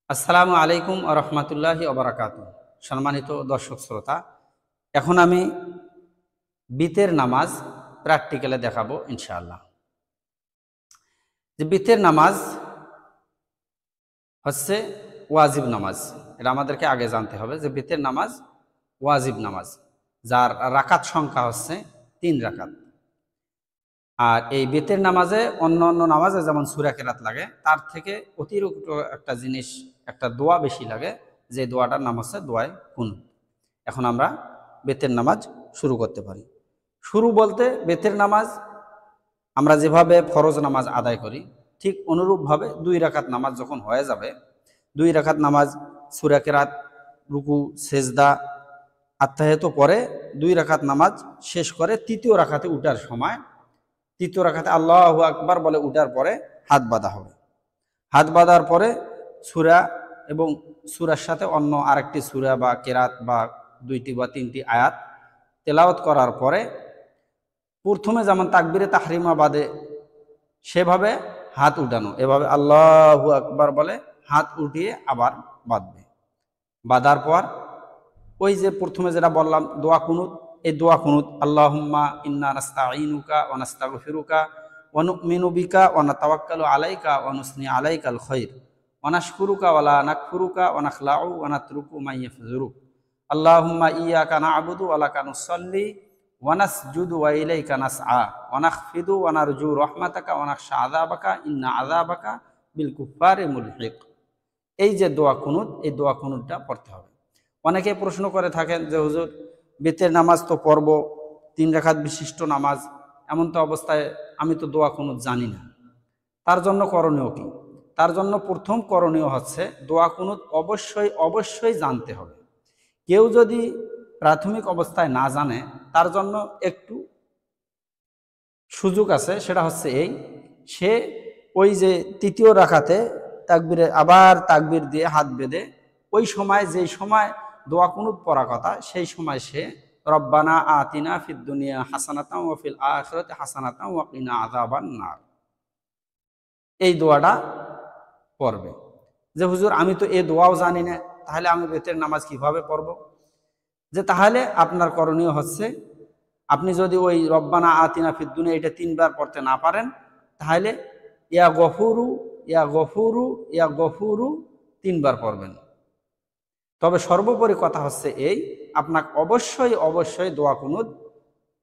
আসসালামু আলাইকুম ওয়া রাহমাতুল্লাহি ওয়া বারাকাতুহু। সম্মানিত দর্শক শ্রোতা, এখন আমি বিতের নামাজ প্র্যাকটিক্যালে দেখাবো ইনশাআল্লাহ। যে বিতের নামাজ হচ্ছে ওয়াজিব নামাজ। এটা আমাদেরকে আগে জানতে হবে যে বিতের নামাজ ওয়াজিব নামাজ, যার রাকাত সংখ্যা হচ্ছে 3 রাকাত। আর এই বিতের নামাজে অন্য অন্য নামাজে যেমন সূরা কেরাত লাগে, তার থেকে অতিরিক্ত একটা জিনিস, একটা দোয়া বেশি লাগে, যে দোয়াটার নাম হচ্ছে দোয়ায়ে কুনুত। এখন আমরা বেতের নামাজ শুরু করতে পারি। শুরু বলতে বেতের নামাজ আমরা যেভাবে ফরজ নামাজ আদায় করি, ঠিক অনুরূপভাবে 2 রাকাত নামাজ যখন হয়ে যাবে, 2 রাকাত নামাজ সূরা কেরাত, রুকু, সেজদা, আত্তাহিয়াত পরে 2 রাকাত নামাজ শেষ করে তৃতীয় রাকাতে উঠার সময়, তৃতীয় রাকাতে আল্লাহু আকবার বলে উঠার পরে হাত বাঁধা হবে। হাত বাঁধার পরে সূরা এবং সূরার সাথে অন্য আরেকটি সূরা বা কেরাত বা 2টি বা 3টি আয়াত তেলাওয়াত করার পরে প্রথমে যেমন তাকবীরে তাহরিমা বাদে সেভাবে হাত উঠানো, এভাবে আল্লাহু আকবার বলে হাত উঠিয়ে আবার বাঁধবে। বাঁধার পর ওই যে প্রথমে যেটা বললাম দোয়া কুনুত, এই দোয়া কুনুত আল্লাহুম্মা ইন্না নাস্তাঈনুকা ওয়া নাস্তাগফিরুকা ওয়া নু'মিনু বিকা ওয়া নাতাওয়াক্কালু আলাইকা ওয়া নুসনি আলাইকাল খায়র ওয়া নাশকুরুকা ওয়া লা নাকফুরুকা ওয়া নাখলাউ ওয়া নাতরুকু মা ইয়াফজুরুক আল্লাহুম্মা ইয়্যাকা না'বুদু ওয়া লাকা নুসাল্লি ওয়া নাসজুদু ওয়া ইলাইকা নাসআ ওয়া নাখফিদু ওয়া নারজু রাহমাতাকা ওয়া নাখশা আযাবাকা ইন্না আযাবাকা বিল কুফফারি মুলহিক। এই যে দোয়া কুনুত, এই দোয়া কুনুতটা পড়তে হবে। অনেকে প্রশ্ন করে থাকেন যে হুজুর বেতের নামাজ তো পড়ব, 3 রাকাত বিশিষ্ট নামাজ, এমন তো অবস্থায় আমি তো দোয়া কুনুত জানি না, তার জন্য করণীয় কি? তার জন্য প্রথম করণীয় হচ্ছে দোয়া কুনুত অবশ্যই অবশ্যই জানতে হবে। কেউ যদি প্রাথমিক অবস্থায় না জানে, তার জন্য একটু সুযোগ আছে, সেটা হচ্ছে এই, সে ওই যে তৃতীয় রাকাতে তাকবীরে আবার তাকবীর দিয়ে হাত বেঁধে ওই সময় যেই সময় দোয়া কুনুত পড়া কথা, সেই সময় সে রব্বানা আতিনা ফিদ দুনিয়া হাসানাতাও ওয়া ফিল আখিরাতি হাসানাতাও ওয়া কিনা আযাবান নার, এই দোয়াটা পড়বে। যে হুজুর আমি তো এই দোয়াও জানি না, তাহলে আমি বেতের নামাজ কিভাবে পড়ব? যে তাহলে আপনার করণীয় হচ্ছে, আপনি যদি ওই রব্বানা আতিনা ফিদ দুনিয়া এটা 3 বার পড়তে না পারেন, তাহলে ইয়া গফুরু ইয়া গফুরু ইয়া গফুরু 3 বার পড়বেন। তবে সর্বোপরি কথা হচ্ছে এই, আপনাকে অবশ্যই অবশ্যই দোয়া কুনুত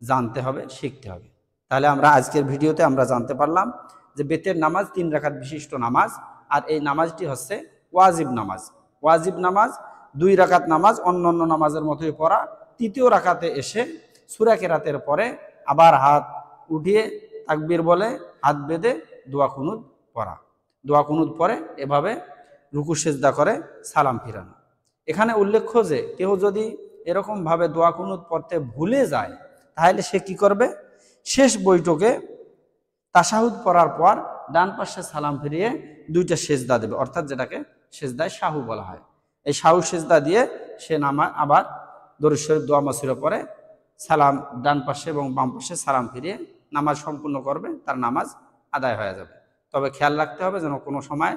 জানতে হবে, শিখতে হবে। তাহলে আমরা আজকের ভিডিওতে আমরা জানতে পারলাম যে বেতের নামাজ 3 রাকাত বিশিষ্ট নামাজ, আর এই নামাজটি হচ্ছে ওয়াজিব নামাজ। ওয়াজিব নামাজ 2 রাকাত নামাজ অন্য অন্য নামাজের মতোই পড়া, তৃতীয় রাকাতে এসে সূরা কেরাতের পরে আবার হাত উঠিয়ে তাকবীর বলে হাত বেঁধে দোয়া কুনুত পড়া। দোয়া কুনুত পরে এভাবে রুকু সেজদা করে সালাম ফিরানো। এখানে উল্লেখ্য যে কেউ যদি এরকমভাবে দোয়া কুনুত পড়তে ভুলে যায়, তাহলে সে কি করবে? শেষ বৈঠকে তাশাহুদ পড়ার পর ডান পাশে সালাম ফিরিয়ে 2টা সেজদা দেবে, অর্থাৎ যেটাকে সেজদায় সাহু বলা হয়। এই সাহু সেজদা দিয়ে সে আবার দরুদ শরীফ দোয়া মাসুরা পরে সালাম ডান পাশে এবং বাম পাশে সালাম ফিরিয়ে নামাজ সম্পূর্ণ করবে, তার নামাজ আদায় হয়ে যাবে। তবে খেয়াল রাখতে হবে যেন কোনো সময়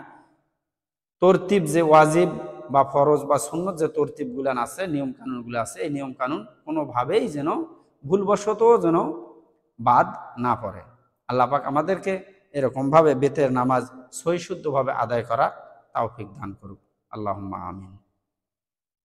তরতিব, যে ওয়াজিব বা ফরজ বা সুন্নত যে তরতিবগুলো আছে, নিয়ম কানুনগুলো আছে, এই নিয়ম কানুন কোনোভাবেই যেন ভুলবশত যেন বাদ না পড়ে। আল্লাহ পাক আমাদেরকে এরকমভাবে বেতের নামাজ সহিশুদ্ধভাবে আদায় করা তৌফিক দান করুক। আল্লাহুম্মা আমিন।